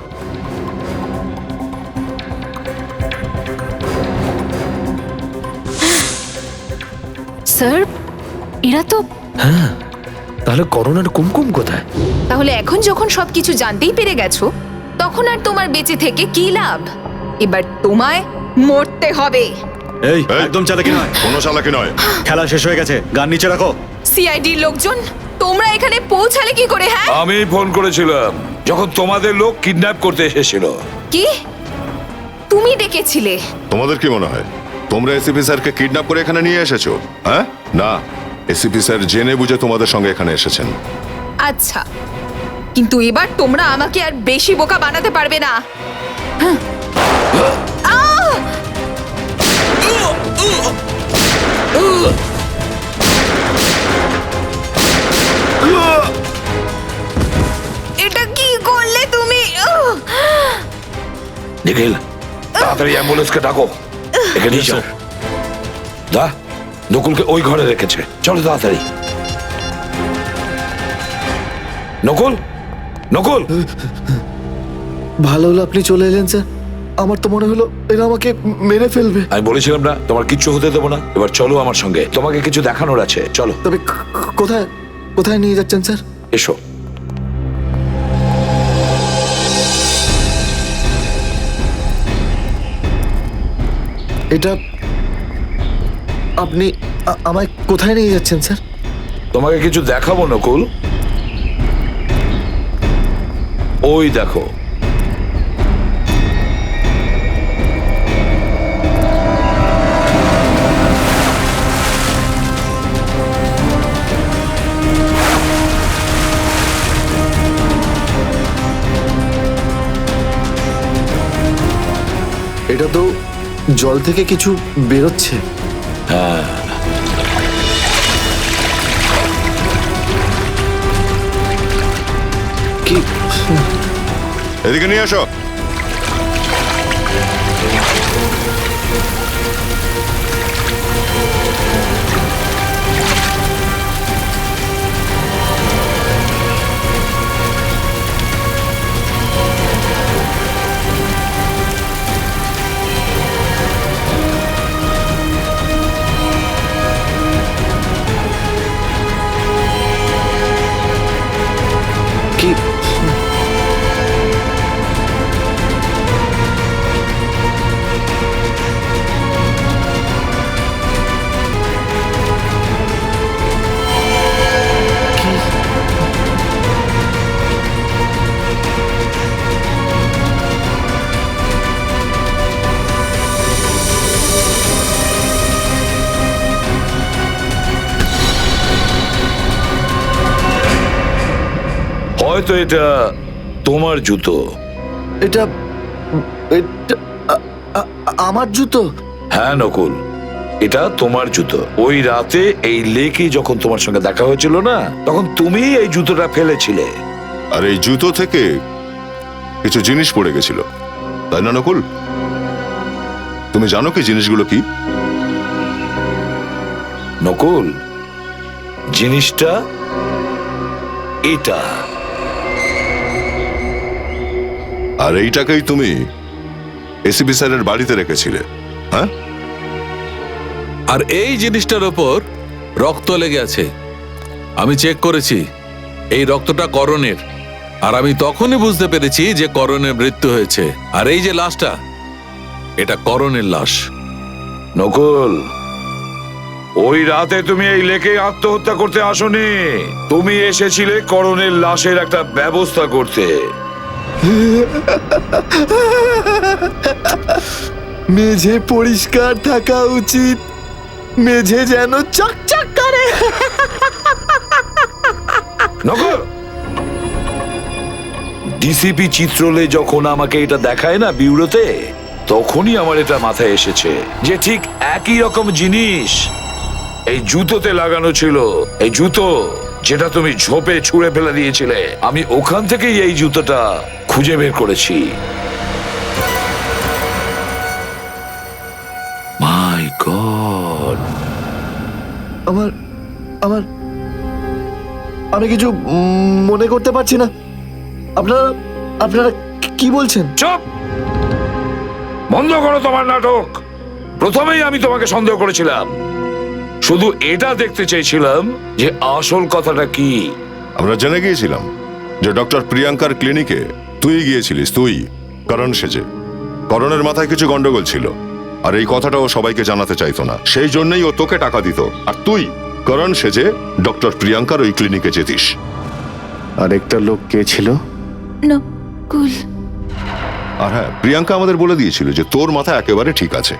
স্যার এরা তো হ্যাঁ, তাহলে করণ আর কুমকুম কোথায়? তাহলে এখন যখন সবকিছু জানতেই পেরে গেছো, তখন আর তোমার বেঁচে থেকে কি লাভ? এবার তোমায় মরতে হবে। এই একদম চালাকি নয়, কোনো চালাকি নয়। খেলা শেষ হয়ে গেছে, গান নিচে রাখো। সিআইডির লোকজন, তোমরা এখানে পৌঁছালে কি করে? হ্যাঁ, আমি ফোন করেছিলাম যখন তোমাদের লোক কিডন্যাপ করতে এসেছিল। কি তুমি ডেকেছিলে? তোমাদের কি মনে হয় তোমরা এসিপি স্যারকে কিডন্যাপ করে এখানে নিয়ে এসেছো? হ্যাঁ, না, এসিপি স্যার জেনে বুঝে তোমাদের সঙ্গে এখানে এসেছেন। আচ্ছা, কিন্তু এবার তোমরা আমাকে আর বেশি বোকা বানাতে পারবে না। হ্যাঁ। আহ! এটা কি করলে তুমি? নিখিল, তাড়াতাড়ি অ্যাম্বুলেন্সকে ডাকো, এখানে নিয়ে যাও। দা, নকুলকে ওই ঘরে রেখেছে, চলো তাড়াতাড়ি। নকুল, নকুল। ভালো হলো আপনি চলে এলেন স্যার, আমার তো মনে হলো এরা আমাকে মেরে ফেলবে। আমি বলেছিলাম না তোমার কিচ্ছু হতে দেবো না। এবার চলো আমার সঙ্গে, তোমাকে কিছু দেখানোর আছে, চলো। তবে কোথায় কোথায় নিয়ে যাচ্ছেন স্যার? এসো। এটা আপনি আমায় কোথায় নিয়ে যাচ্ছেন স্যার? তোমাকে কিছু দেখাবো নকুল, ওই দেখো। এটা তো জল থেকে কিছু বেরোচ্ছে। হ্যাঁ, কি? এদিকে নিয়ে আসো। কি? হয়তো এটা তোমার জুতো। এটা আমার জুতো? হ্যাঁ নকুল, এটা তোমার জুতো। ওই রাতে এই লেকে যখন তোমার সঙ্গে দেখা হয়েছিল না, তখন তুমি এই জুতোটা ফেলেছিলে। আর এই জুতো থেকে কিছু জিনিস পড়ে গেছিল, তাই না নকুল? তুমি জানো কি জিনিসগুলো কি? নকুল, জিনিসটা এটা। আর এইটাকেই তুমি এসিপি স্যারের বাড়িতে রেখেছিলে, হ্যাঁ? আর এই জিনিসটার ওপর রক্ত লেগে আছে। আমি চেক করেছি, এই রক্তটা করণের। আর আমি তখনই বুঝতে পেরেছি যে করণের মৃত্যু হয়েছে। আর এই যে লাশটা, এটা করণের লাশ। নকুল, ওই রাতে তুমি এই লেকে আত্মহত্যা করতে আসোনি, তুমি এসেছিলে করণের লাশের একটা ব্যবস্থা করতে। মেঝে পরিষ্কার থাকা উচিত, মেঝে যেন চকচক করে। নকুল, ডিসিপি চিত্রলে যখন আমাকে এটা দেখায় না বিউরোতে, তখনই আমার এটা মাথায় এসেছে যে ঠিক একই রকম জিনিস এই জুতোতে লাগানো ছিল। এই জুতো যেটা তুমি ঝোপে ছুঁড়ে ফেলে দিয়েছিলে, আমি ওখান থেকেই এই জুতোটা খুঁজে বের করেছি। মাই গড! আমার আমার আমি কিছু মনে করতে পারছি না। আপনারা আপনারা কি বলছেন? চুপ! বন্ধ করো তোমার নাটক। প্রথমেই আমি তোমাকে সন্দেহ করেছিলাম, শুধু এটা দেখতে চেয়েছিলাম যে আসল কথাটা কি। আমরা জেনে গিয়েছিলাম যে ডক্টর প্রিয়াঙ্কার ক্লিনিকে তুই গিয়েছিলিস, তুই করণ সেজে। করণের মাথায় কিছু গন্ডগোল ছিল, আর এই কথাটা ও সবাইকে জানাতে চাইতো না। সেই জন্যই ও তোকে টাকা দিত, আর তুই করণ সেজে ডক্টর প্রিয়াঙ্কার ওই ক্লিনিকে যেতিস। আর একটা লোক কে ছিল? নকুল। আর হ্যাঁ, প্রিয়াঙ্কা আমাদের বলে দিয়েছিল যে তোর মাথা একেবারে ঠিক আছে।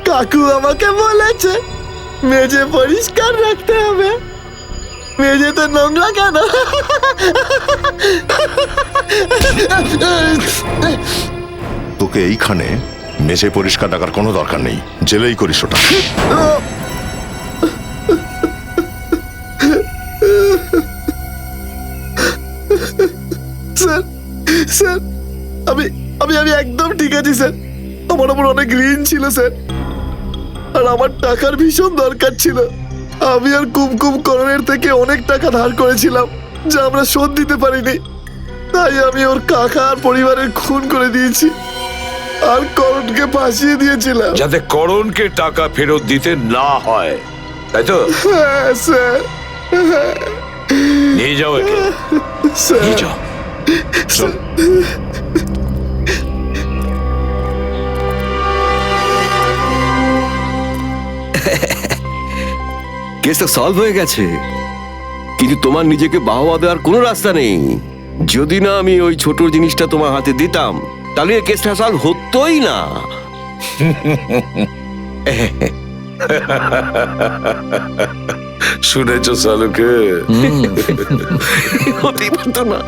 কাকু আমাকে বলেছে মেঝে পরিষ্কার রাখতে হবে। মেঝেতে নোংরা কেন? তোকে এইখানে মেঝে পরিষ্কার রাখার কোনো দরকার নেই, জেলেই করিস ওটা। স্যার স্যার আমি আমি আমি একদম ঠিক আছি স্যার। আমার ওপর অনেক ঋণ ছিল স্যার, আর আমার টাকার ভীষণ দরকার ছিল। আমি আর কুমকুম করণের থেকে অনেক টাকা ধার করেছিলাম, যা আমরা শোধ দিতে পারিনি, তাই আমি ওর কাকা আর পরিবারের খুন করে দিয়েছি আর করণকে ফাঁসিয়ে দিয়েছিলাম। যাতে করণকে টাকা ফেরত দিতে না হয়, তাই তো? হ্যাঁ স্যার। নিয়ে যাও একে, স্যার নিয়ে যাও। চল। কেসটা সলভ হয়ে গেছে, কিন্তু তোমার নিজেকে বাহবা দেওয়ার কোনো রাস্তা নেই। যদি না আমি ওই ছোট জিনিসটা তোমার হাতে দিতাম, তাহলে এই কেসটা সলভ হতোই না। শুনেছ সালুকে? হতেই পারতো না।